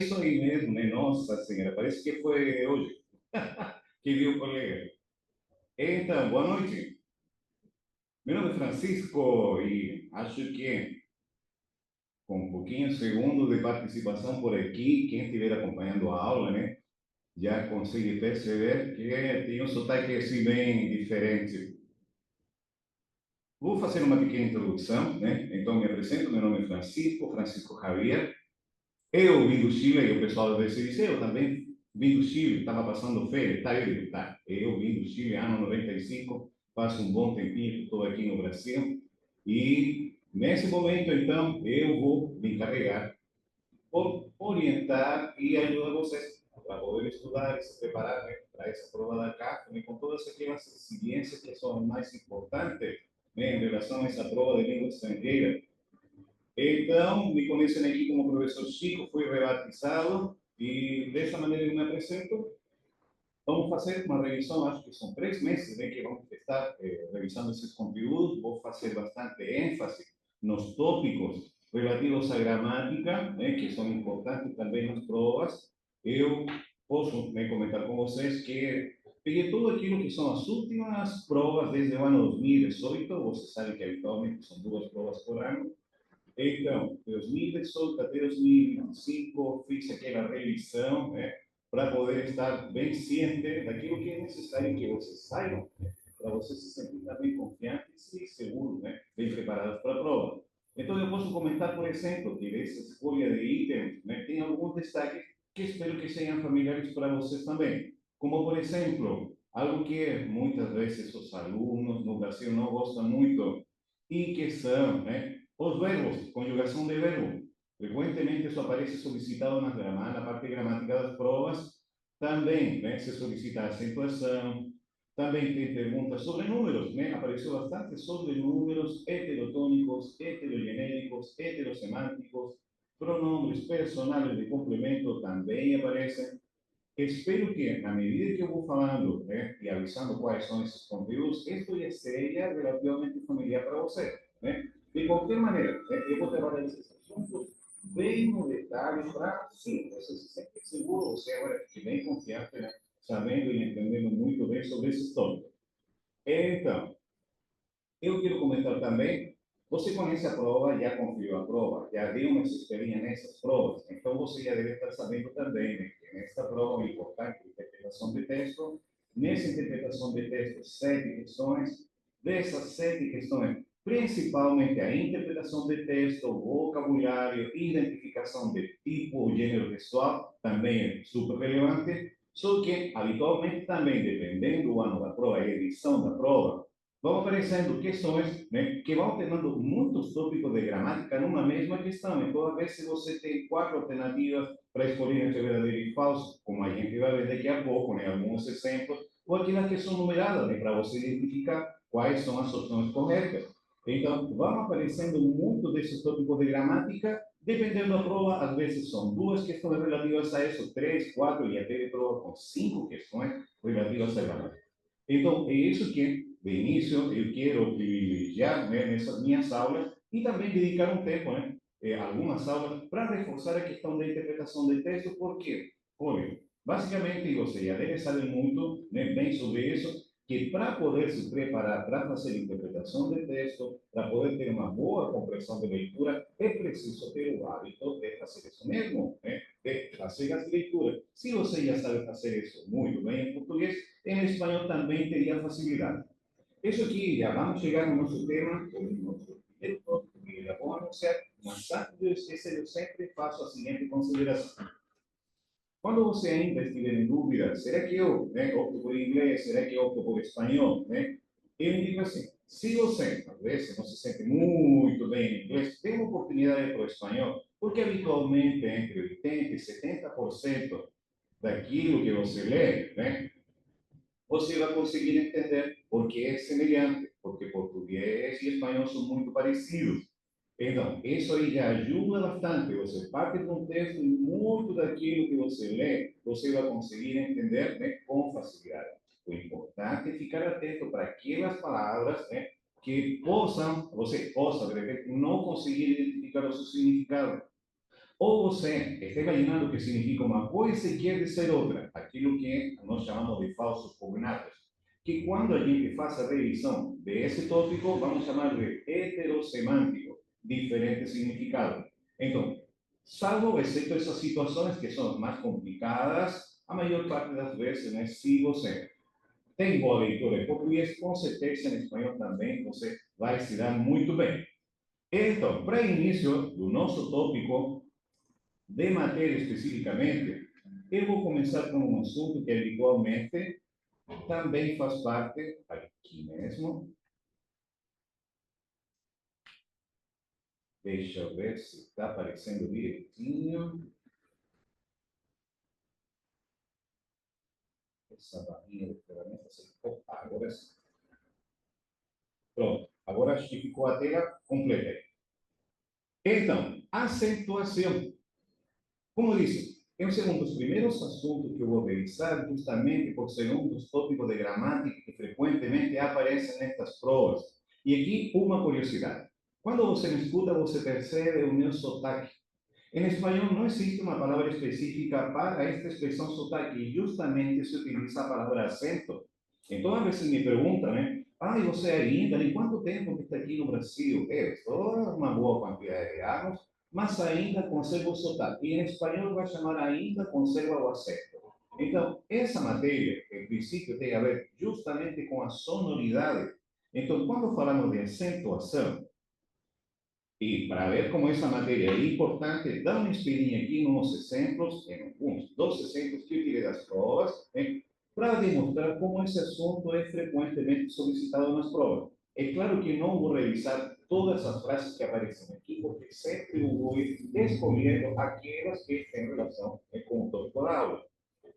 Isso aí mesmo, né? Nossa Senhora, parece que foi hoje que viu o colega. Então, boa noite. Meu nome é Francisco e acho que com um pouquinho segundo de participação por aqui, quem estiver acompanhando a aula, né, já consegue perceber que tem um sotaque assim bem diferente. Vou fazer uma pequena introdução, né? Então, me apresento, meu nome é Francisco, Francisco Javier. Eu vim do Chile e o pessoal deve dizer, eu também vim do Chile, estava passando férias, tá? Eu digo, tá, eu vim do Chile, ano 95, passo um bom tempinho que estou aqui no Brasil, e nesse momento, então, eu vou me encarregar por orientar e ajudar vocês a poder estudar e se preparar, né, para essa prova da CAF, né, com todas aquelas ciências que são mais importantes, né, em relação a essa prova de língua estrangeira. Então, me conhecem aqui como professor Chico, fui rebatizado e dessa maneira eu me apresento. Vamos fazer uma revisão, acho que são 3 meses, né, que vamos estar revisando esses conteúdos. Vou fazer bastante ênfase nos tópicos relativos à gramática, né, que são importantes também nas provas. Eu posso, né, comentar com vocês que peguei tudo aquilo que são as últimas provas desde o ano 2018. Vocês sabem que habitualmente são 2 provas por ano. Então, 2018 até 2025, fiz aquela revisão, né, para poder estar bem ciente daquilo que é necessário que vocês saibam, né, para vocês se sentirem também confiantes e seguros, né, bem preparados para a prova. Então, eu posso comentar, por exemplo, que dessa escolha de itens, né, tem alguns destaques que espero que sejam familiares para vocês também. Como, por exemplo, algo que muitas vezes os alunos no Brasil não gostam muito, e que são, né, os verbos, conjugação de verbo. Frecuentemente isso aparece solicitado na parte gramática das provas. Também, né, se solicita a acentuação. Também tem perguntas sobre números, né? Apareceu bastante sobre números heterotônicos, heterogenéricos, heterosemânticos, pronombres personales de complemento também aparecem. Espero que, na medida que eu vou falando, né, e avisando quais são esses conteúdos, isso já seja relativamente familiar para você, né? De qualquer maneira, né, eu vou trabalhar esses assuntos bem no detalhe para, sim, você se sente seguro, você agora fique bem confiante, né, sabendo e entendendo muito bem sobre esses tópicos. Então, eu quero comentar também, você conhece a prova, já conferiu a prova, já deu uma experiência nessas provas, então você já deve estar sabendo também, né, que nesta prova é importante a interpretação de texto. Nessa interpretação de texto, 7 questões. Dessas 7 questões, principalmente a interpretação de texto, vocabulário, identificação de tipo ou gênero textual, também é super relevante. Só que, habitualmente, também, dependendo do ano da prova e edição da prova, vão aparecendo questões, né, que vão tendo muitos tópicos de gramática numa mesma questão. Então, às vezes, você tem 4 alternativas para escolher entre verdadeiro e falso, como a gente vai ver daqui a pouco, né, alguns exemplos, ou aquelas que são numeradas, né, para você identificar quais são as opções corretas. Então, vão aparecendo muitos desses tópicos de gramática, dependendo da prova, às vezes são 2 questões relativas a isso, 3, 4, e até de prova com 5 questões relativas à gramática. Então, é isso que, de início, eu quero privilegiar, né, nessas minhas aulas e também dedicar um tempo, né, algumas aulas, para reforçar a questão da interpretação de texto, porque, olha, basicamente, você já deve saber muito, né, bem sobre isso, que para poder se preparar para fazer interpretação de texto, para poder ter uma boa compreensão de leitura, é preciso ter o hábito de fazer isso mesmo, né, de fazer as leituras. Se você já sabe fazer isso muito bem em português, em espanhol também teria facilidade. Isso aqui, já vamos chegar no nosso tema, o nosso primeiro tópico que já vou anunciar, mas antes de eu esquecer, eu sempre faço a seguinte consideração. Quando você ainda estiver em dúvida, será que eu, né, opto por inglês, será que eu opto por espanhol, né? Eu indico assim, se você, às vezes, não se sente muito bem em inglês, dê uma oportunidade para o espanhol, porque habitualmente entre 80% e 70% daquilo que você lê, né, você vai conseguir entender porque é semelhante, porque português e espanhol são muito parecidos. Então, isso aí já ajuda bastante. Você parte de um texto e muito daquilo que você lê, você vai conseguir entender, né, com facilidade. O importante é ficar atento para aquelas palavras, né, que possam, você possa, de repente, não conseguir identificar o seu significado. ou você está imaginando que significa uma coisa e quer dizer outra, aquilo que nós chamamos de falsos cognatos, que quando a gente faz a revisão desse tópico, vamos chamar de heterosemântico, diferente significado. Então, salvo exceto essas situações que são mais complicadas, a maior parte das vezes, né, se você tem boa leitura em português, com certeza em espanhol também você vai se dar muito bem. Então, para início do nosso tópico de matéria especificamente, eu vou começar com um assunto que habitualmente também faz parte, aqui mesmo, deixa eu ver se está aparecendo direitinho, essa barrinha de ferramentas, agora sim. Pronto, agora acho que ficou a tela completa. Então, acentuação. Como disse, esse é um dos primeiros assuntos que eu vou revisar, justamente por ser um dos tópicos de gramática que frequentemente aparecem nestas provas. E aqui, uma curiosidade. Quando você me escuta, você percebe o meu sotaque. Em espanhol não existe uma palavra específica para esta expressão sotaque, e justamente se utiliza a palavra acento. Então, a vezes me perguntam, né? Ah, e você ainda, em quanto tempo que está aqui no Brasil? Estou uma boa quantidade de anos, mas ainda conservo o sotaque. E em espanhol vai chamar ainda conserva o acento. Então, essa matéria, em princípio, tem a ver justamente com a sonoridade. Então, quando falamos de acentuação, e para ver como essa matéria é importante, dá uma espiadinha aqui nos exemplos, em alguns dos exemplos que eu tirei das provas, para demonstrar como esse assunto é frequentemente solicitado nas provas. É claro que não vou revisar todas as frases que aparecem aqui, porque sempre eu vou escolhendo aquelas que têm relação com o tópico da aula.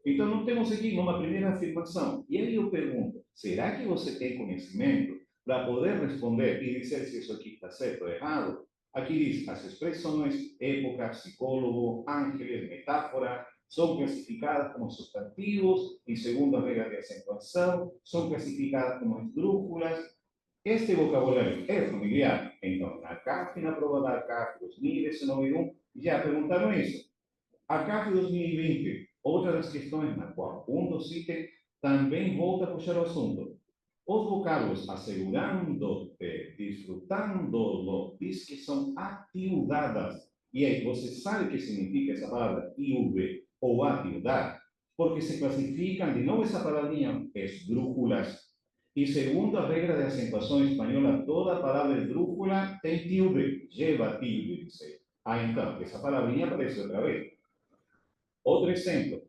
Então, não temos aqui uma primeira afirmação. E aí eu pergunto, será que você tem conhecimento para poder responder e dizer se isso aqui está certo ou errado? Aqui diz, as expressões época, psicólogo, ángeles, metáfora, são classificadas como substantivos e, segundo a regra de acentuação, são classificadas como esdrújulas. Este vocabulário é familiar? Então, na CAF, na prova da CAF 2019, já perguntaram isso. A CAF 2020, outra das questões na qual um dos itens também volta a puxar o assunto. Os vocábulos assegurando-te, disfrutando-lo, diz que são atiudadas. E aí, você sabe o que significa essa palavra tiude ou atiudar? Porque se classificam, de novo essa palavrinha, esdrújulas. E segundo a regra de acentuação espanhola, toda palavra esdrújula tem tilde, lleva tilde, dice. Ah, então, essa palavrinha aparece outra vez. Outro exemplo,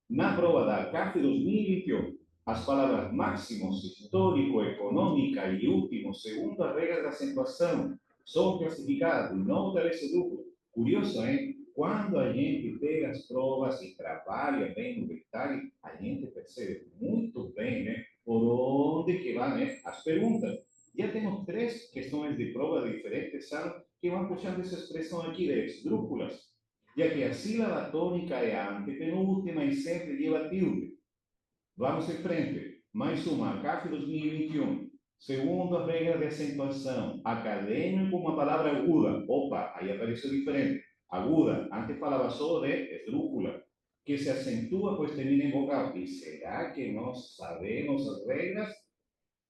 na prova da CAF 2021, as palavras máximos, histórico, econômica e último, segundo a regra da acentuação, são classificadas e não aparece duplo. Curioso, hein? Quando a gente pega as provas e trabalha bem no detalhe, a gente percebe muito bem, né, por onde que vão, né, as perguntas. Já temos três questões de prova de diferentes anos que vão puxando essa expressão aqui de esdrújulas, ya que a sílaba tónica é a antepenúltima e sempre lleva tilde. Vamos em frente. Mais uma, CAF 2021. Segundo a regra de acentuação, acadêmico, uma palavra aguda. Opa, aí apareceu diferente. Aguda, antes falava só de esdrújula, que se acentua, pois termina em vogal. E será que nós sabemos as regras?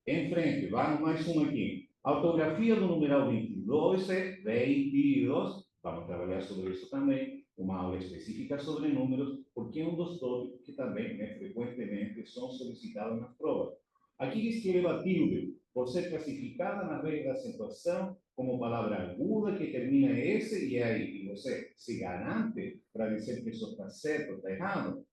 Em frente, vamos mais um aqui. A ortografia do numeral 22 é 22. Vamos trabalhar sobre isso também. Uma aula específica sobre números, porque é um dos tópicos que também, né, frequentemente são solicitados nas provas. Aqui diz que leva tilde, por ser classificada na regra da acentuação como palavra aguda que termina em S, e aí você se garante para dizer que isso está certo ou está errado.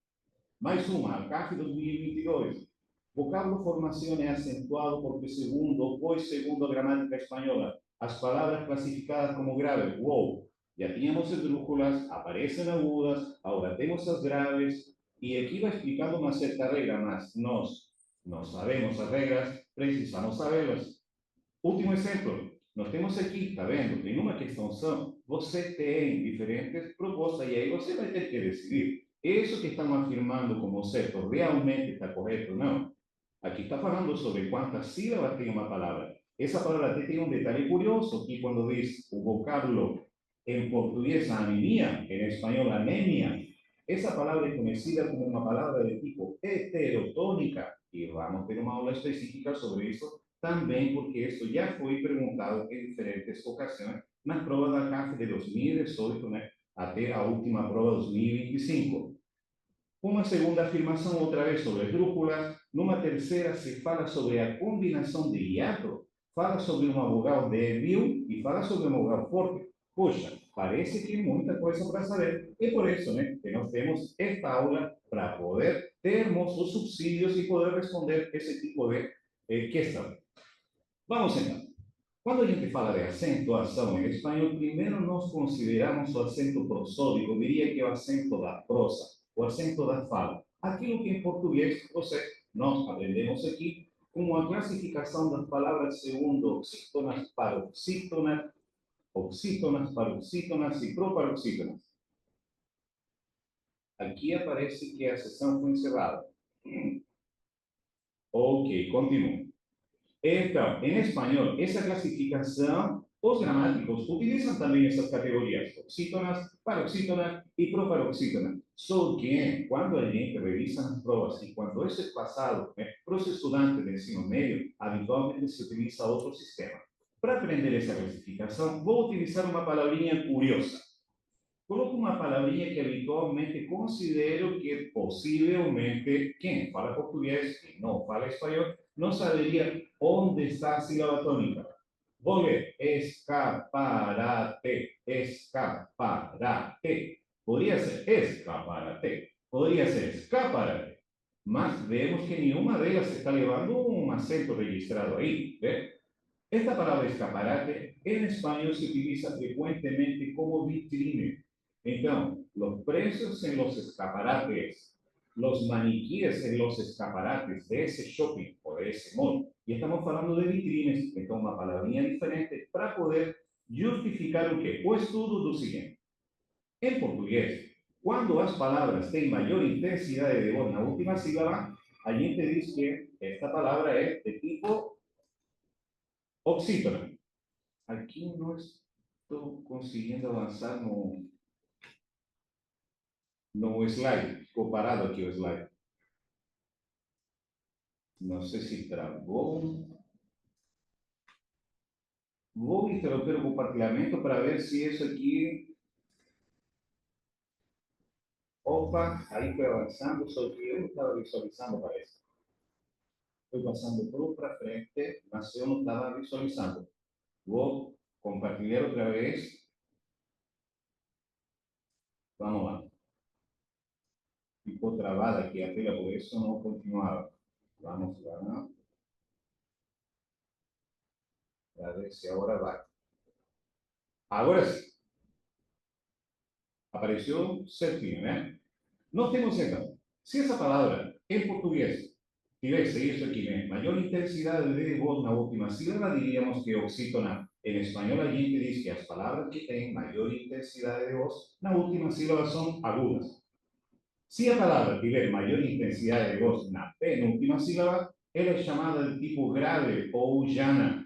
Mais uma, a CAF 2022. Vocábulo formação é acentuado porque segundo a gramática espanhola, as palavras classificadas como graves, wow, já tínhamos esdrújulas, aparecem agudas, agora temos as graves, e aqui vai explicando uma certa regra, mas nós não sabemos as regras, precisamos sabê-las. Último exemplo, nós temos aqui, está vendo, em uma questão só, você tem diferentes propostas e aí você vai ter que decidir. Isso que estão afirmando como certo realmente está correto ou não? Aqui está falando sobre quantas sílabas tem uma palavra. Essa palavra tem um detalhe curioso que quando diz o vocábulo en portugués anemia, en español anemia. Esa palabra es conocida como una palabra de tipo heterotónica y vamos a tener una aula específica sobre eso también porque esto ya fue preguntado en diferentes ocasiones en las pruebas da CAF de 2018 hasta la última prueba 2025. Uma segunda afirmação, outra vez sobre esdrúxulas. Numa terceira, se fala sobre a combinação de hiato, fala sobre uma vogal débil e fala sobre uma vogal forte. Poxa, parece que muita coisa para saber. E por isso, né, que nós temos esta aula para poder termos os subsídios e poder responder esse tipo de questão. Vamos então. Quando a gente fala de acentuação em espanhol, primeiro nós consideramos o acento prosódico, eu diria que é o acento da prosa, o acento da fala. Aquilo que em português, nós aprendemos aqui como a classificação das palavras segundo oxítonas, paroxítonas, oxítonas, paroxítonas e proparoxítonas. Aqui aparece que a sessão foi encerrada. Ok, continuo. Então, em espanhol, essa classificação, os gramáticos utilizam também essas categorias, oxítonas, paroxítonas e proparoxítonas. Só que, quando a gente revisa as provas e quando isso é passado para os estudantes de ensino médio, habitualmente se utiliza outro sistema. Para aprender essa classificação, vou utilizar uma palavrinha curiosa. Coloco uma palavrinha que habitualmente considero que possivelmente quem fala português e não fala espanhol não saberia onde está a sílaba tônica. Vou ler. Escaparate. Escaparate. Poderia ser escaparate. Poderia ser escaparate. Mas vemos que nenhuma delas está levando um acento registrado aí. ¿Ve? Esta palabra escaparate en español se utiliza frecuentemente como vitrine. Entonces, los precios en los escaparates, los maniquíes en los escaparates de ese shopping o de ese mall, y estamos hablando de vitrines, que toma una palabrilla diferente para poder justificar o que? O estudo do siguiente. En portugués, cuando las palabras tienen mayor intensidad de voz en la última sílaba, a gente dice que esta palabra es de tipo oxítona. Aqui não estou conseguindo avançar no slide. Ficou parado aqui o slide. Não sei se travou. Vou interromper o compartilhamento para ver se isso aqui... Opa, aí foi avançando, só que eu não estava visualizando, parece. Foi passando tudo para frente, mas eu não estava visualizando. Vou compartilhar outra vez. Vamos lá. Ficou travada aqui a tela, por isso não continuava. Vamos lá. A ver se agora vai. Agora sim. Apareció certinho, né? Nós temos então, se essa palavra em português tivesse isso aqui, né? Maior intensidade de voz na última sílaba, diríamos que oxítona. Em espanhol, a gente diz que as palavras que têm maior intensidade de voz na última sílaba são agudas. Se a palavra tiver maior intensidade de voz na penúltima sílaba, ela é chamada de tipo grave ou llana.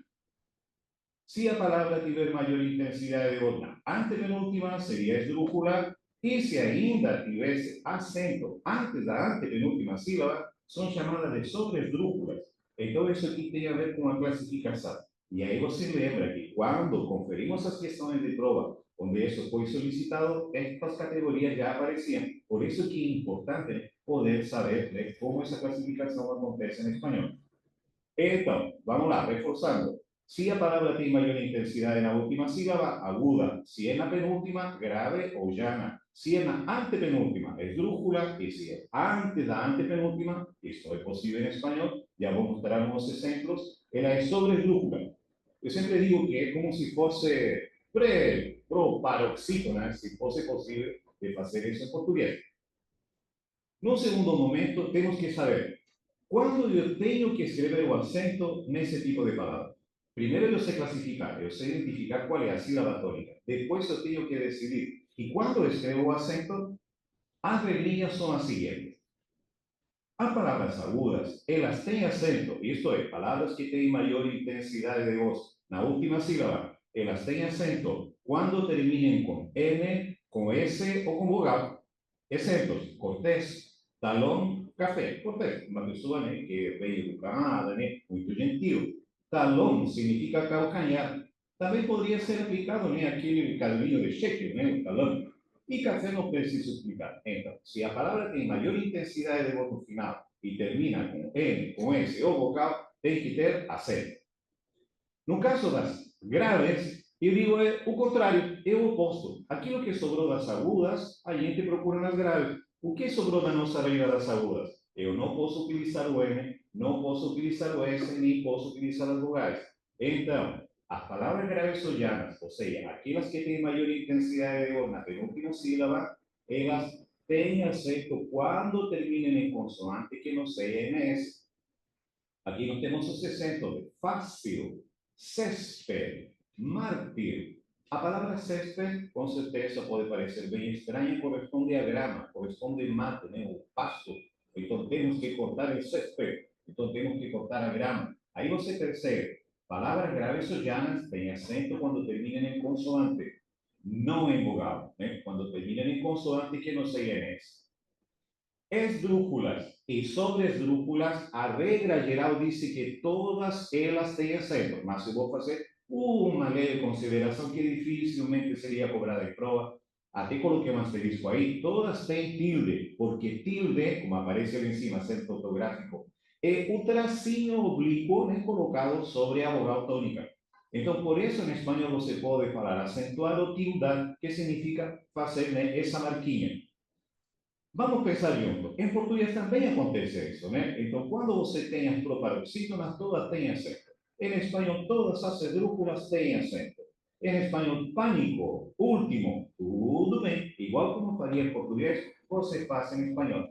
Si a palabra tiver mayor intensidad de voz na antepenúltima, sería esdrújula, y si ainda tivesse acento antes da antepenúltima sílaba, son chamadas de sobresdrújulas. Então, isso aqui tem a ver com a classificação. E aí você lembra que quando conferimos as questões de prova, onde isso foi solicitado, estas categorias já apareciam. Por isso que é importante poder saber, né, como essa classificação acontece em espanhol. Então, vamos lá, reforçando. Si a palabra tiene mayor intensidad en la última sílaba, aguda. Si en la penúltima, grave o llana. Si en la antepenúltima, esdrújula. Y si es antes de la antepenúltima, esto es posible en español, ya voy a mostrar unos ejemplos, ella es sobresdrújula. Yo siempre digo que es como si fuese proparoxítona, si fuese posible de hacer eso en portugués. En un segundo momento, tenemos que saber cuándo yo tengo que escribir el acento en ese tipo de palabras. Primeiro eu sei classificar, eu sei identificar qual é a sílaba tônica. Depois eu tenho que decidir. E quando eu escrevo o acento, as regrinhas são as seguintes. As palavras agudas, elas têm acento, isto é, palavras que têm maior intensidade de voz na última sílaba, elas têm acento quando terminem com N, com S ou com vogal. Exemplos: cortés, talão, café. Cortés, uma pessoa, né, que é bem educada, né, muito gentil. Talão significa calcanhar. Também poderia ser aplicado, né, aquele caderninho de cheque, né, o talão. E café não preciso explicar. Então, se a palavra tem maior intensidade de voz no final e termina com N, com S ou vocal, tem que ter acento. No caso das graves, eu digo o contrário, é o oposto. Aquilo que sobrou das agudas, a gente procura nas graves. O que sobrou da nossa vida das agudas? Eu não posso utilizar o N, não posso utilizar o S, nem posso utilizar as vogais. Então, as palavras graves ou llanas, ou seja, aquelas que têm maior intensidade de voz na penúltima sílaba, elas têm acento quando terminem em consoante que não seja NS. Aqui nós temos os acentos de fácil, césped, mártir. A palavra césped, com certeza, pode parecer bem estranha, corresponde a grama, corresponde a mato, né, o pasto. Então temos que cortar o césped, então temos que cortar a grama. Aí você percebe, palavras graves ou llanas têm acento quando terminam em consoante, não em vogal, né? Quando terminam em consoante que não seja S. Esdrújulas e sobre esdrújulas, a regra geral dice que todas elas têm acento, mas eu vou fazer uma leve consideração que dificilmente seria cobrada em prova. Até coloquei um asterisco aí, todas têm tilde, porque tilde, como aparece ali em cima, acento ortográfico, é o tracinho oblíquo, né, colocado sobre a vogal tônica. Então, por isso, em espanhol, você pode falar acentuar ou tildar, que significa fazer, né, essa marquinha. Vamos pensar junto. Em português também acontece isso, né? Então, quando você tem as proparoxítonas, todas têm acento. Em espanhol, todas as esdrújulas têm acento. Em espanhol, pânico, último, tudo bem. Igual como faria em português, você faz em espanhol.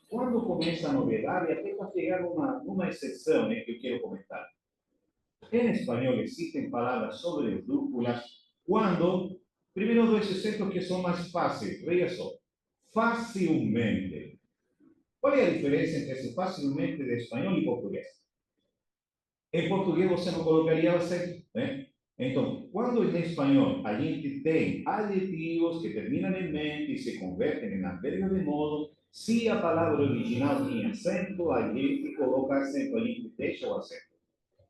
Quando começa a novidade, até para chegar uma exceção, né, que eu quero comentar. Em espanhol existem palavras sobre esdrújulas quando, primeiro, dois acentos que são mais fáceis. Veja só. Facilmente. Qual é a diferença entre esse facilmente de espanhol e português? Em português você não colocaria acento, né? Então, quando em espanhol a gente tem adjetivos que terminam em mente e se convertem em advérbio de modo, se a palavra original tem acento, a gente coloca acento, a gente deixa o acento.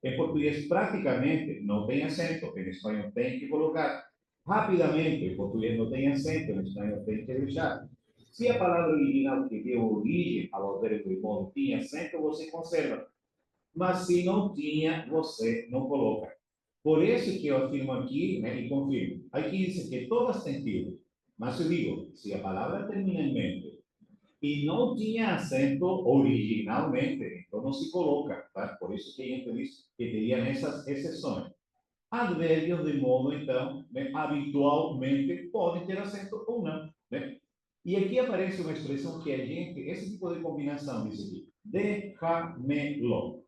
Em português, praticamente não tem acento, em espanhol tem que colocar. Rapidamente, em português não tem acento, em espanhol tem que deixar. Se a palavra original que deu origem ao verbo de modo tinha acento, você conserva. Mas se não tinha, você não coloca. Por isso que eu afirmo aqui, né, e confirmo. Aqui diz que todas têm tilde. Mas eu digo, se a palavra termina em mente e não tinha acento originalmente, então não se coloca, tá? Por isso que a gente diz que teria essas exceções. Advérbios de modo, então, né, habitualmente podem ter acento ou não, né? E aqui aparece uma expressão que a gente, esse tipo de combinação, diz aqui, déjamelo.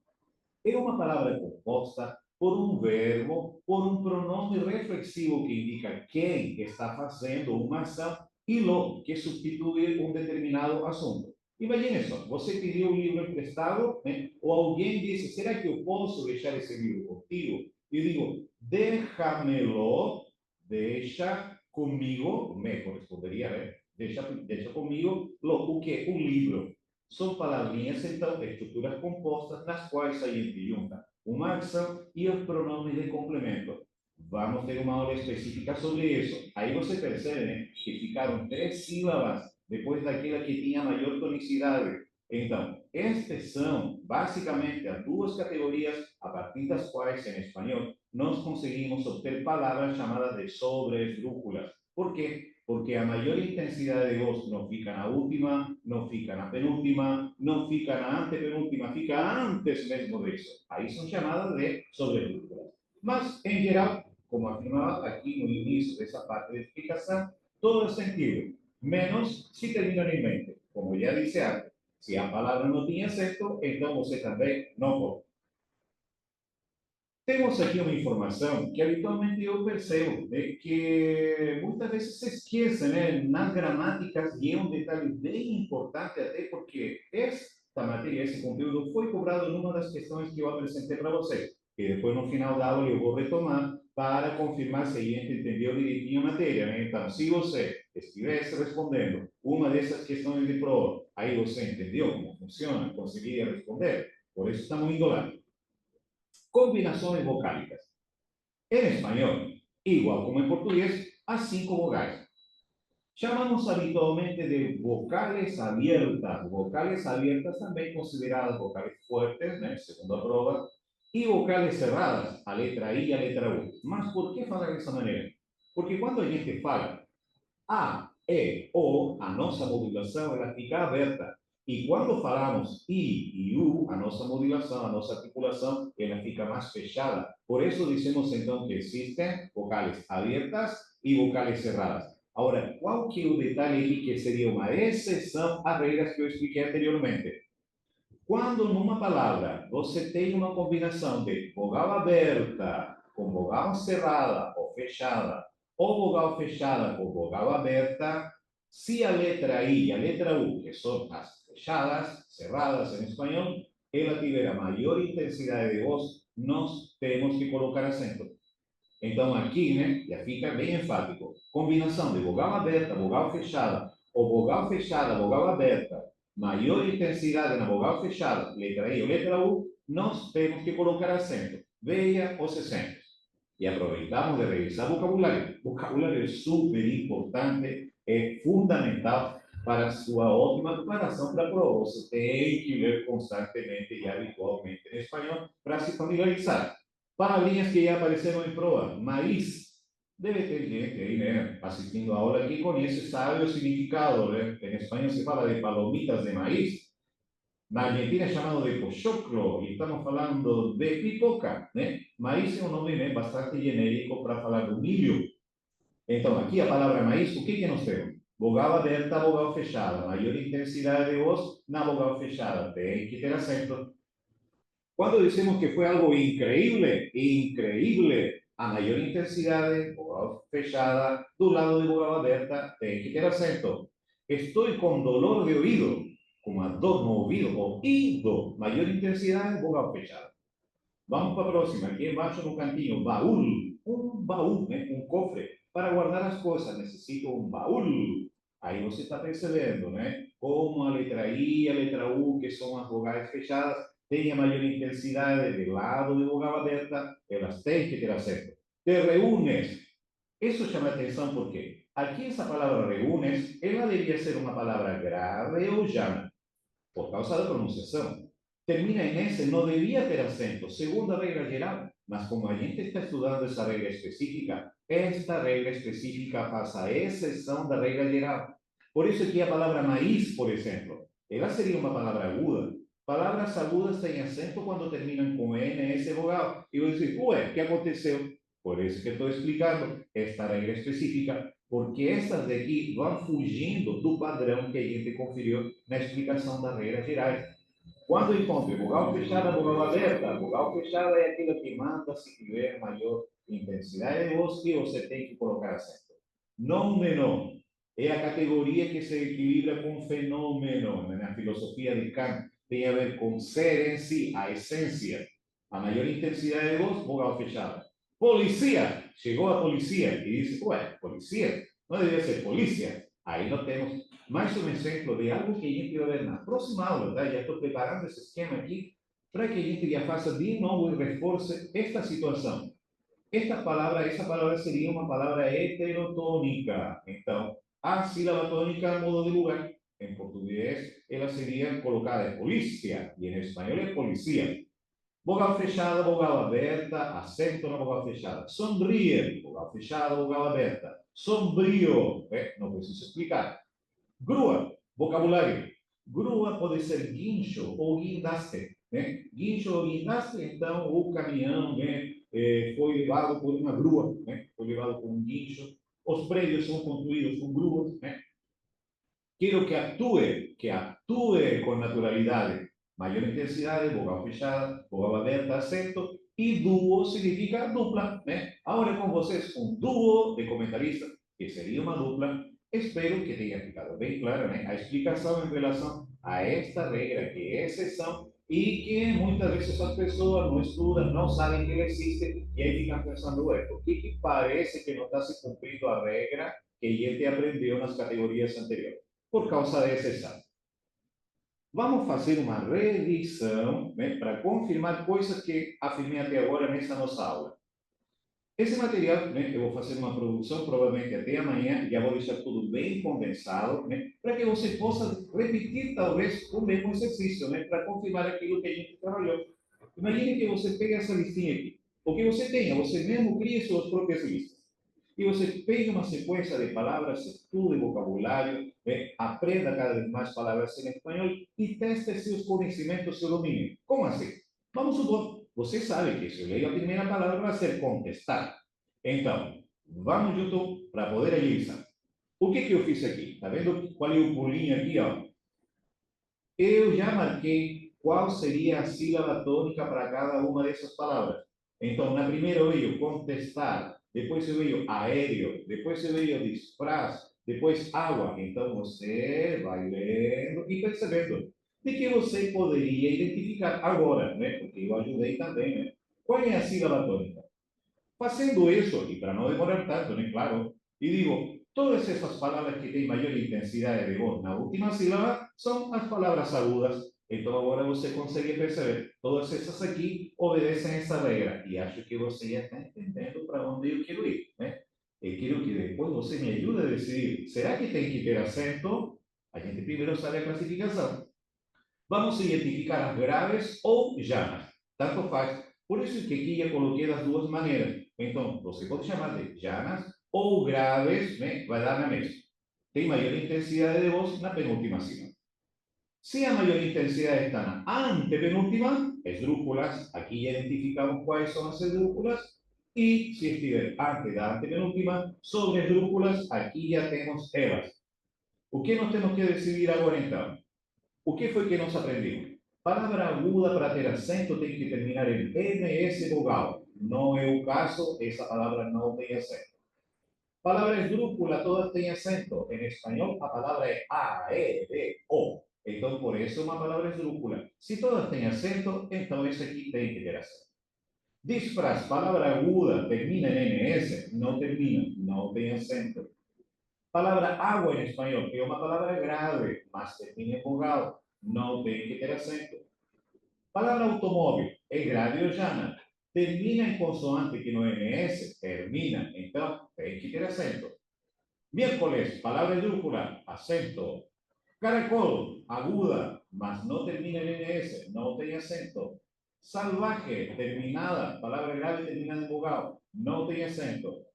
É uma palavra composta por um verbo, por um pronome reflexivo que indica quem está fazendo uma ação e lo, que substitui um determinado assunto. Imagine só, você pediu um livro emprestado, né? Ou alguém disse, será que eu posso deixar esse livro contigo? Eu digo, déjamelo, deixa comigo, me corresponderia, né? Deixa comigo, o que? Um livro. São palavrinhas, então, estruturas compostas nas quais a gente junta uma ação e os pronomes de complemento. Vamos ter uma aula específica sobre isso. Aí você percebe, né, que ficaram 3 sílabas depois daquela que tinha maior tonicidade. Então, estas são basicamente as duas categorias a partir das quais, em espanhol, nós conseguimos obter palavras chamadas de sobresdrújulas. Por quê? Porque a maior intensidade de voz não fica na última, não fica na penúltima, não fica na antepenúltima, fica antes mesmo disso. Aí são chamadas de sobredújulas. Mas, em geral, como afirmava aqui no início dessa parte de explicação, todo é sentido, menos se termina em mente. Como já disse antes, se a palavra não tinha acento, então você também não pode. Temos aqui uma informação que habitualmente eu percebo, né, que muitas vezes se esquece, né, nas gramáticas, e é um detalhe bem importante, até porque esta matéria, esse conteúdo, foi cobrado numa das questões que eu apresentei para vocês, que depois no final da aula eu vou retomar, para confirmar se a gente entendeu direitinho a matéria, né? Então, se você estivesse respondendo uma dessas questões de prova, aí você entendeu como funciona, conseguiria responder. Por isso estamos indo lá. Combinações vocálicas. En español, igual como en portugués, há 5 vogais. Chamamos habitualmente de vocales abiertas. Vocales abiertas também consideradas vocales fuertes, né, segundo a prova, e vocales cerradas, a letra I e a letra U. Mas por que falar dessa maneira? Porque quando a gente fala A, E, O, a nossa modulação ela fica aberta. E quando falamos I e U, a nossa modulação, a nossa articulação, ela fica mais fechada. Por isso dizemos então que existem vocales abertas e vocales cerradas. Agora, qual que é o detalhe aqui que seria uma exceção às regras que eu expliquei anteriormente? Quando numa palavra você tem uma combinação de vogal aberta com vogal cerrada ou fechada, ou vogal fechada com vogal aberta, se a letra I e a letra U, que são as fechadas, cerradas em espanhol, ela tiver a maior intensidade de voz, nós temos que colocar acento. Então, aqui, né, já fica bem enfático. Combinação de vogal aberta, vogal fechada, ou vogal fechada, vogal aberta, maior intensidade na vogal fechada, letra I ou letra U, nós temos que colocar acento. Veja os exemplos. E aproveitamos de revisar vocabulário. Vocabulário é super importante, é fundamental para a sua ótima preparação para a prova. Você tem que ler constantemente e habitualmente em espanhol para se familiarizar. Palavrinhas que já apareceram em prova. Maíz. Deve ter gente aí, né, assistindo a aula que conhece, sabe o significado, né? Em espanhol se fala de palomitas de maíz. Na Argentina é chamado de pochoclo, e estamos falando de pipoca, né? Maíz é um nome, né, bastante genérico para falar do milho. Então, aqui a palavra maíz, o que nós temos? Vogal aberta, vogal fechada. Maior intensidade de voz na vogal fechada. Tem que ter acento. Quando dizemos que foi algo increíble, increíble, a maior intensidade, vogal fechada, do lado de vogal aberta, tem que ter acento. Estou com dolor de ouvido, com a dor no ouvido, ouvido, maior intensidade, vogal fechada. Vamos para a próxima, aqui embaixo no cantinho, baú, um baú, né? Um cofre para guardar as coisas, necessito um baú. Aí você está percebendo, né? Como a letra I e a letra U, que são as vogais fechadas, têm a maior intensidade do lado de vogal aberta, elas têm que ter acento. Te reúnes. Isso chama atenção porque aqui essa palavra reúnes, ela deveria ser uma palavra grave ou llana, por causa da pronunciação. Termina en S, no debía ter acento, segunda regla geral, mas como a gente está estudando essa regra específica, esta regra específica faz a exceção da regra geral. Por isso que a palavra maíz, por exemplo, ela seria uma palavra aguda. Palavras agudas têm acento quando terminam com N, S vogal. E você diz, ué, o que aconteceu? Por isso que estou explicando esta regra específica, porque estas daqui vão fugindo do padrão que a gente conferiu na explicação das regras gerais. Quando encontre vogal fechada, vogal aberta, vogal fechada é aquilo que manda se tiver maior intensidade de voz que você tem que colocar acento. Nômeno é a categoria que se equilibra com fenômeno. Na filosofia de Kant tem a ver com ser em si, a essência. A maior intensidade de voz, vogal fechada. Policía, chegou a polícia e disse, ué, polícia? Não deveria ser polícia? Aí nós temos mais um exemplo de algo que a gente vai ver na próxima aula, tá? Já estou preparando esse esquema aqui para que a gente já faça de novo e reforce esta situação. Essa palavra seria uma palavra heterotônica. Então, a sílaba tônica modo de lugar. Em português, ela seria colocada em polícia, e em espanhol é policía. Vogal fechada, vogal aberta, acento na vogal fechada. Sonríe, vogal fechada, vogal aberta. Sombrio, não preciso explicar. Grua, vocabulário. Grua pode ser guincho ou guindaste. Né? Guincho ou guindaste, então o caminhão, né, foi levado por uma grua, né? Foi levado por um guincho. Os prédios são construídos com gruas. Né? Quero que actúe com naturalidade. Maior intensidade, vogal fechada, vogal aberta, acento. E duo significa dupla. Né? Agora com vocês um duo de comentaristas, que seria uma dupla. Espero que tenha ficado bem clara, né, a explicação em relação a esta regra, que é exceção y que muchas veces las personas no estudian, no saben que él existe y ahí fican pensando, bueno, ¿por qué que parece que no está se cumpliendo a regra que él te aprendió en las categorías anteriores? Por causa de ese examen. Vamos fazer uma revisão, né, para confirmar coisas que afirmei até agora nessa nossa aula. Esse material, né, eu vou fazer uma produção provavelmente até amanhã, já vou deixar tudo bem condensado, né, para que você possa repetir talvez o mesmo exercício, né, para confirmar aquilo que a gente trabalhou. Imagine que você pega essa listinha aqui, ou que você tenha, você mesmo cria suas próprias listas. E você pega uma sequência de palavras, estude vocabulário, né, aprenda cada vez mais palavras em espanhol e teste seus conhecimentos, seu domínio. Como assim? Vamos supor, você sabe que se eu leio a primeira palavra vai ser contestar. Então, vamos junto para poder agilizar. O que eu fiz aqui? Está vendo qual é o pulinho aqui? Ó? Eu já marquei qual seria a sílaba tônica para cada uma dessas palavras. Então, na primeira eu veio contestar, depois eu veio aéreo, depois eu veio disfraz, depois água. Então, você vai lendo e percebendo de que você poderia identificar agora, né? Porque eu ajudei também, né? Qual é a sílaba tônica? Fazendo isso, e para não demorar tanto, né? Claro, e digo, todas essas palavras que têm maior intensidade de voz na última sílaba são as palavras agudas. Então agora você consegue perceber, todas essas aqui obedecem essa regra. E acho que você já está entendendo para onde eu quero ir, né? Eu quero que depois você me ajude a decidir, será que tem que ter acento? A gente primeiro sabe a classificação. Vamos identificar as graves ou llanas. Tanto faz. Por isso que aqui já coloquei das duas maneiras. Então, você pode chamar de llanas ou graves, né? Vai dar na mesma. Tem maior intensidade de voz na penúltima sílaba. Se a maior intensidade está na antepenúltima, esdrúxulas, aqui já identificamos quais são as esdrúxulas, e se estiver antes da antepenúltima, sobre esdrúxulas, aqui já temos elas. O que nós temos que decidir agora então? O que foi que nós aprendemos? Palavra aguda para ter acento tem que terminar em MS vogal. Não é o caso, essa palavra não tem acento. Palavra esdrúxula, todas têm acento. Em espanhol, a palavra é A, E, D, O. Então, por isso é uma palavra esdrúxula. Se todas têm acento, então essa aqui tem que ter acento. Disfraz, palavra aguda, termina em NS, não termina, não tem acento. Palavra água em espanhol, que é uma palavra grave, mas termina em vogal, não tem que ter acento. Palavra automóvel, é grave ou llana, termina em consoante que no NS, termina, então tem que ter acento. Miércoles, palavra esdrúxula, acento. Caracol, aguda, mas não termina em NS, não tem acento. Salvaje, terminada, palavra grave terminada em vogal, não tem acento.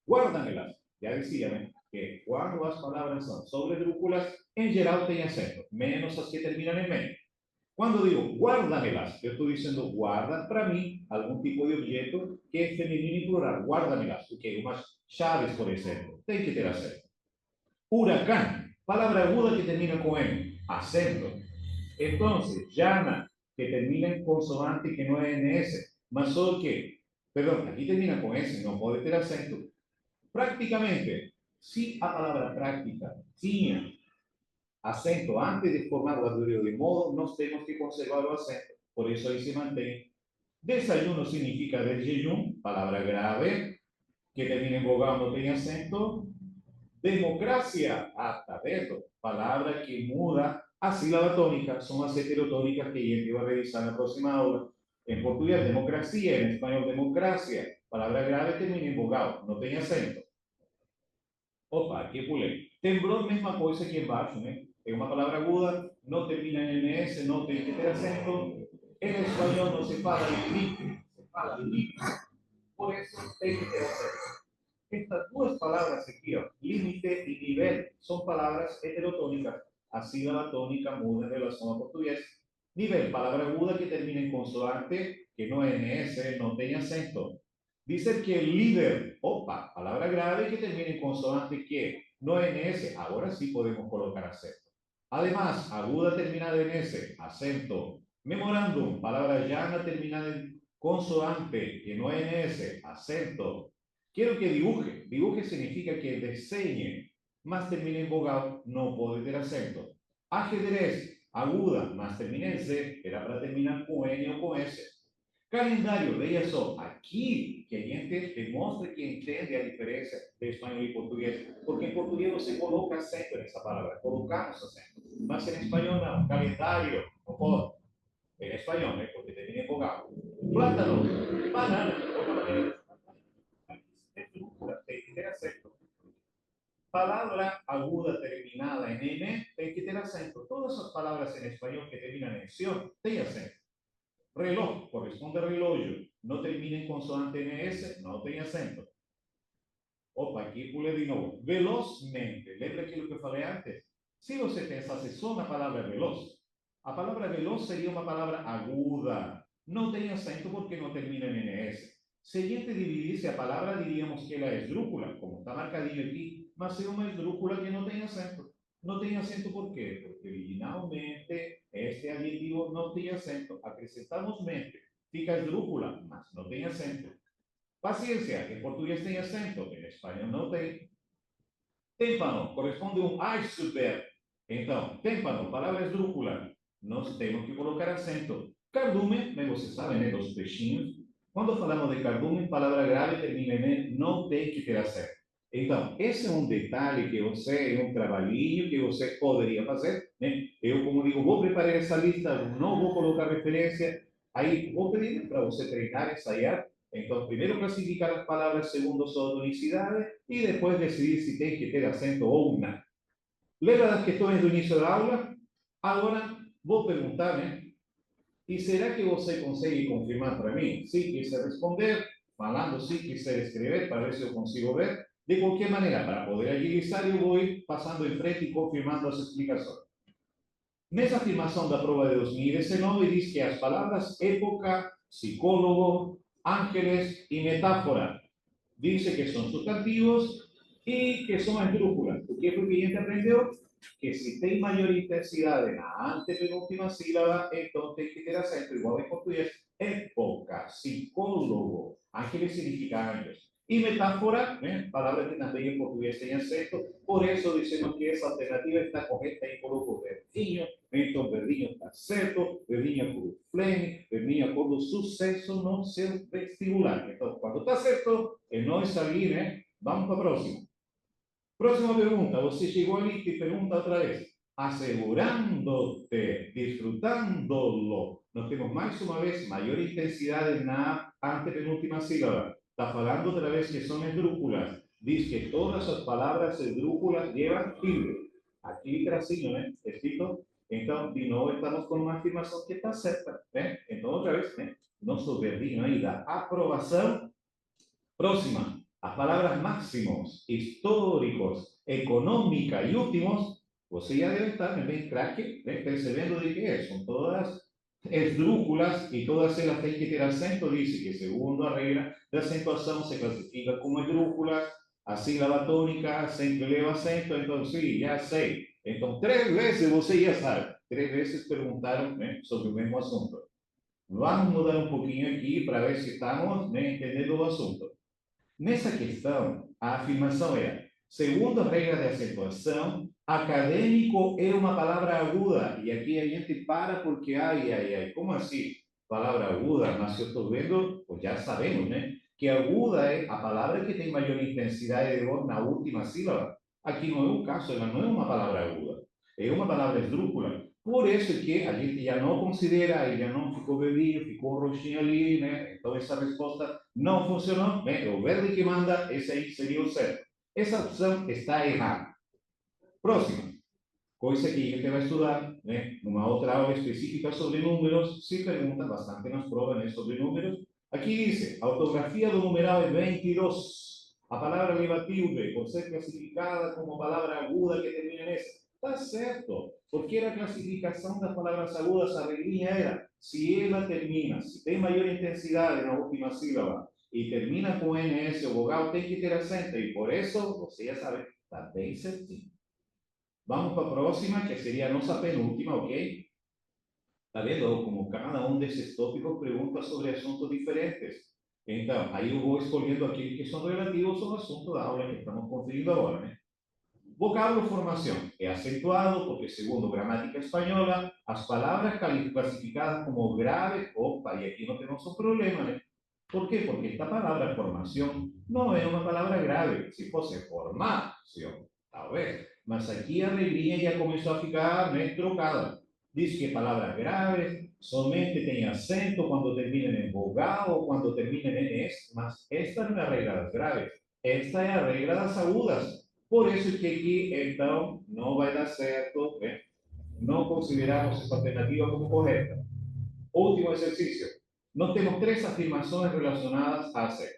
Guárdamelas, ya decía que cuando las palabras son sobredrúculas, en general tienen acento, menos las que terminan en menos. Cuando digo guárdamelas, yo estoy diciendo guarda para mí algún tipo de objeto que es femenino y plural, guárdamelas, que unas llaves, por ejemplo, tienen que tener acento. Huracán, palabra aguda que termina con M, acento. Entonces, llana, que termina en consonante que no es NS, más solo que, perdón, aquí termina con S, no puede tener acento. Prácticamente, se a palavra prática tinha acento antes de formar o advérbio de modo, nós temos que conservar o acento. Por isso aí se mantém. Desayuno significa de jejum, palavra grave, que termina em vogal, não tem acento. Democracia, tá vendo? Palavra que muda a sílaba tônica, são as heterotônicas que a gente vai revisar na próxima aula. Em português, democracia, em espanhol, democracia. Palavra grave termina em vogal, não tem acento. Opa, aqui pulei. Temblor, mesma coisa aqui embaixo, né? É uma palavra aguda, não termina em NS, não tem que ter acento. Em espanhol não se fala de gripe, se fala de gripe. Por isso tem que ter acento. Estas duas palavras aqui, ó, límite e nível, são palavras heterotônicas. A sílaba tônica muda em relação ao português. Nível, palavra aguda que termina em consoante, que não é NS, não tem acento. Dice que el líder, opa, palabra grave que termina en consonante que no en S, ahora sí podemos colocar acento. Además, aguda terminada en S, acento. Memorándum, palabra llana terminada en consonante que no en S, acento. Quiero que dibuje. Dibuje significa que diseñe, más termina en vogal, no puede tener acento. Ajedrez, aguda, mas termina em Z, era para terminar com N ou com S. Calendário, veja só, aqui que a gente demonstra que entende a diferença de espanhol e português, porque em português você coloca acento nessa palavra, colocamos acento, mas em espanhol não, calendário, não pode, em espanhol, né, porque termina em vogal. Plátano, banana, de outra maneira, tem que ter acento. Palavra aguda terminada en N tem que ter acento. Todas as palavras em espanhol que terminam em sion têm acento. Reloj corresponde a relógio. Não termina em consoante NS, não tem acento. Opa, aqui pulei de novo. Velozmente. Lembra aquilo que eu falei antes? Se você pensasse só na palavra veloz, a palavra veloz seria uma palavra aguda. Não tem acento porque não termina em NS. Se a gente dividisse a palavra, diríamos que ela é esdrúcula, como está marcadinho aqui, mas é uma esdrúcula que não tem acento. Não tem acento por quê? Porque originalmente este adjetivo não tem acento. Acrescentamos mente. Fica esdrúcula, mas não tem acento. Paciência, em português tem acento, em espanhol não tem. Témpano corresponde a um iceberg. Então, témpano, palavra esdrúcula. Nós temos que colocar acento. Cardume, você sabe, né, dos peixinhos. Quando falamos de cardume, palavra grave termina em não tem que ter acento. Então, esse é um detalhe que você, é um trabalhinho que você poderia fazer, né? Eu, como digo, vou preparar essa lista, não vou colocar referência, aí vou pedir para você treinar, ensaiar. Então, primeiro clasificar as palavras segundo sua tonicidade e depois decidir se tem que ter acento ou não. Lembra das questões do início da aula? Agora, vou perguntar, né? E será que você consegue confirmar para mim? Se quiser responder, falando, se quiser escrever, para ver se eu consigo ver. De qualquer maneira, para poder agilizar, eu vou ir passando em frente e confirmando as explicações. Nessa afirmação da prova de 2019 diz que as palavras época, psicólogo, ángeles e metáfora dice que son sustantivos y que son esdrújulas. ¿Por qué? Porque a gente aprendeu que se tem maior intensidade na antepenúltima sílaba, então tem que ter acento, igual em português. Época, psicólogo, ángeles significa anjos. E metáfora, né? Palavra que também em português tem acento, por isso dizemos que essa alternativa está correta e coloco verdinho, então verdinho está certo, verdinho por fleme, verdinho por o sucesso no seu vestibular. Então, quando está certo, é nós ali, né? Vamos para a próxima. Próxima pergunta, você chegou ali e te pergunta outra vez. Asegurándote, disfrutándolo. Nós temos mais uma vez maior intensidade na antepenúltima sílaba. Está falando outra vez que são esdrújulas. Diz que todas as palavras esdrújulas llevan tilde. Aqui tracinho, né? Escrito. Então, de novo, estamos com uma afirmação que está certa. Né? Então, outra vez, né? Nosso verdinho aí da aprovação. Próxima. As palavras máximos, históricos, económica y últimos, você já deve estar bem craque, percebendo de que é. São todas esdrújulas e todas elas têm que ter acento. Diz que, segundo a regra de acentuação, se classifica como esdrújulas. A sílaba tônica sempre leva acento, então sim, já sei. Então, 3 vezes você já sabe. 3 vezes perguntaram, né, sobre o mesmo assunto. Vamos mudar um pouquinho aqui para ver se estamos, né, entendendo o assunto. Nessa questão, a afirmação é: segundo a regra de acentuação, acadêmico é uma palavra aguda. E aqui a gente para porque, ai, como assim? Palavra aguda, mas eu estou vendo, pues já sabemos, né? Que aguda é a palavra que tem maior intensidade de voz na última sílaba. Aqui não é o caso, ela não é uma palavra aguda, é uma palavra esdrújula. Por isso que a gente já não considera, já não ficou verdinho, ficou roxinho ali, né? Então essa resposta não funcionou, né? O verde que manda, esse aí seria o certo. Essa opção está errada. Próxima. Coisa que a gente vai estudar, né? Numa outra aula específica sobre números, se pergunta bastante nas provas, né? Sobre números. Aqui diz, a ortografia do numeral é 22. A palavra leva tilde, por ser classificada como palavra aguda que termina nessa. Está certo, porque era a classificação das palavras agudas, a regrinha era, se ela termina, se tem maior intensidade na última sílaba e termina com NS, o vogal tem que ter acento, e por isso, você já sabe, está bem certinho. Vamos para a próxima, que seria a nossa penúltima, ok? Está vendo como cada um desses tópicos pergunta sobre assuntos diferentes. Então, aí eu vou escolhendo aqueles que são relativos ao assunto da aula que estamos conferindo agora, né? Vocábulo formación. É acentuado porque, segundo gramática espanhola, as palavras clasificadas como graves, opa, e aqui não temos um problema, né? ¿Por qué? Porque esta palabra formación no es una palabra grave. Si fuese formación, tal vez. Mas aquí a regrinha ya comenzó a ficar trocada. Dice que palabras graves somente tienen acento cuando terminan en vogal o cuando terminan en es, mas esta no es a regra das graves. Esta es a regra das agudas. Por eso es que aquí, então, no va a dar certo, ¿eh? No consideramos esta alternativa como correcta. Último ejercicio. Nós temos três afirmações relacionadas a ser.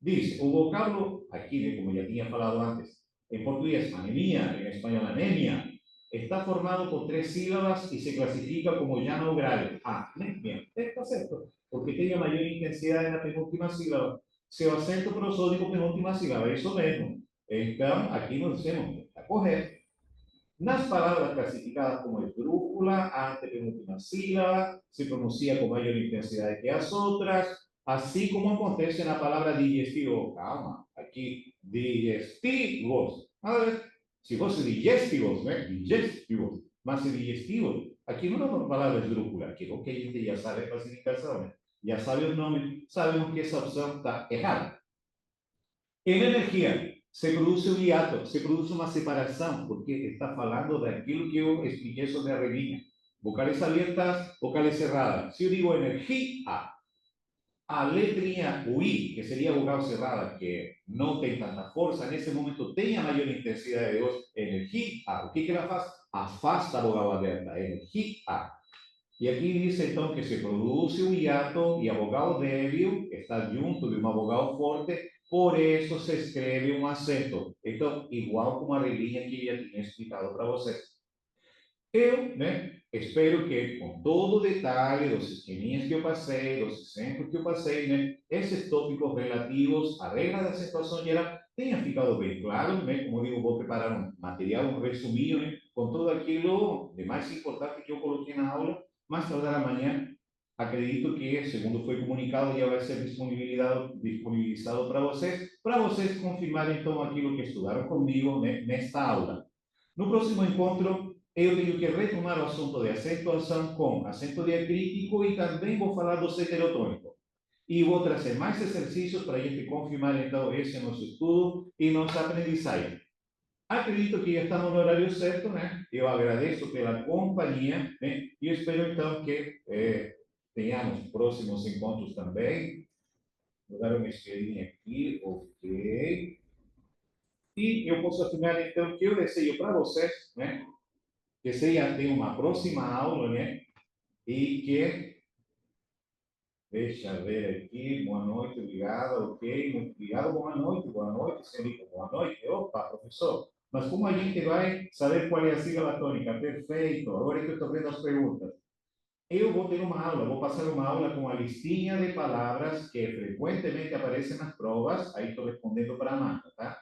Diz, o vocábulo, aqui, como já tinha falado antes, em português, anemia, em espanhol, anemia, está formado por três sílabas e se classifica como llano grave. Anemia. Está certo, porque tem a maior intensidade na penúltima sílaba. Seu acento prosódico, penúltima sílaba, isso mesmo. Então, aqui nós temos, está correto. Nas palavras clasificadas como esdrújula, antepenúltima sílaba, se pronuncia com maior intensidade que as outras, assim como acontece na palavra digestivo. Calma, aqui, digestivos. A ver, se fosse digestivos, né? Digestivos, mas se digestivos, aqui não é uma palavra esdrújula, aqui o que a gente já sabe a classificação, né? Já sabe os nomes, sabemos que essa opção está errada. Em energia, se produce un hiato, se produce una separación, porque está hablando de aquello que yo expliqué sobre la regla. Vocales abiertas, vocales cerradas. Si yo digo energía, a letrinha UI, que sería vocal cerrada, que no tiene tanta fuerza, en ese momento tenga mayor intensidad de voz, energía. O que ela faz? Afasta a vocal aberta, energía. Y aquí dice entonces que se produce un hiato y a vocal débil está junto de una vocal fuerte, por eso se escreve un acento. Então, igual como a regrinha que já tinha explicado para vocês. Eu, espero que com todo o detalhe dos esqueminhas que eu passei, dos exemplos que eu passei, esses tópicos relativos à regra da acentuação geral tenham ficado bem claros, Como digo, vou preparar um material, um resuminho, com tudo aquilo de mais importante que eu coloquei na aula, mais tardar amanhã. Acredito que, segundo foi comunicado, já vai ser disponibilizado para vocês confirmarem, então, aquilo que estudaram comigo nesta aula. No próximo encontro, eu tenho que retomar o assunto de acentuação com acento diacrítico e também vou falar do heterotônico. E vou trazer mais exercícios para a gente confirmar, então, esse nosso estudo e nossa aprendizagem. Acredito que já estamos no horário certo, Eu agradeço pela companhia, E espero, então, que tenhamos próximos encontros também. Vou dar uma esquerdinha aqui, ok. E eu posso afirmar, então, que eu desejo para vocês, que seja ter uma próxima aula, E que, deixa eu ver aqui, boa noite, obrigado, ok, muito obrigado, boa noite, senhorita, boa noite, opa, professor, mas como a gente vai saber qual é a sílaba tônica? Perfeito, agora que eu estou vendo as perguntas. Eu vou ter uma aula, vou passar uma aula com a listinha de palavras que frequentemente aparecem nas provas, aí estou respondendo para a Marta, tá?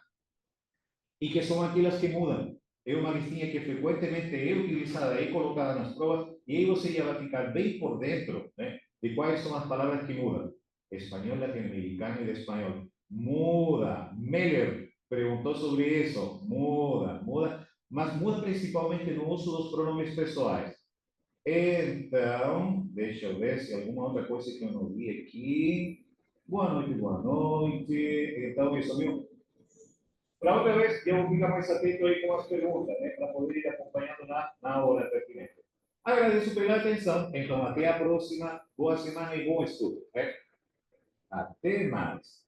E que são aquelas que mudam. É uma listinha que frequentemente é utilizada e colocada nas provas, e aí você já vai ficar bem por dentro, de quais são as palavras que mudam. Espanhol latino-americano e de espanhol. Muda. Meller perguntou sobre isso. Muda, muda. Mas muda principalmente no uso dos pronomes pessoais. Então, deixa eu ver se alguma outra coisa que eu não vi aqui. Boa noite, boa noite. Então, isso mesmo. Para outra vez, eu vou ficar mais atento aí com as perguntas, para poder ir acompanhando na hora pertinente. Agradeço pela atenção. Então, até a próxima. Boa semana e bom estudo. Até mais.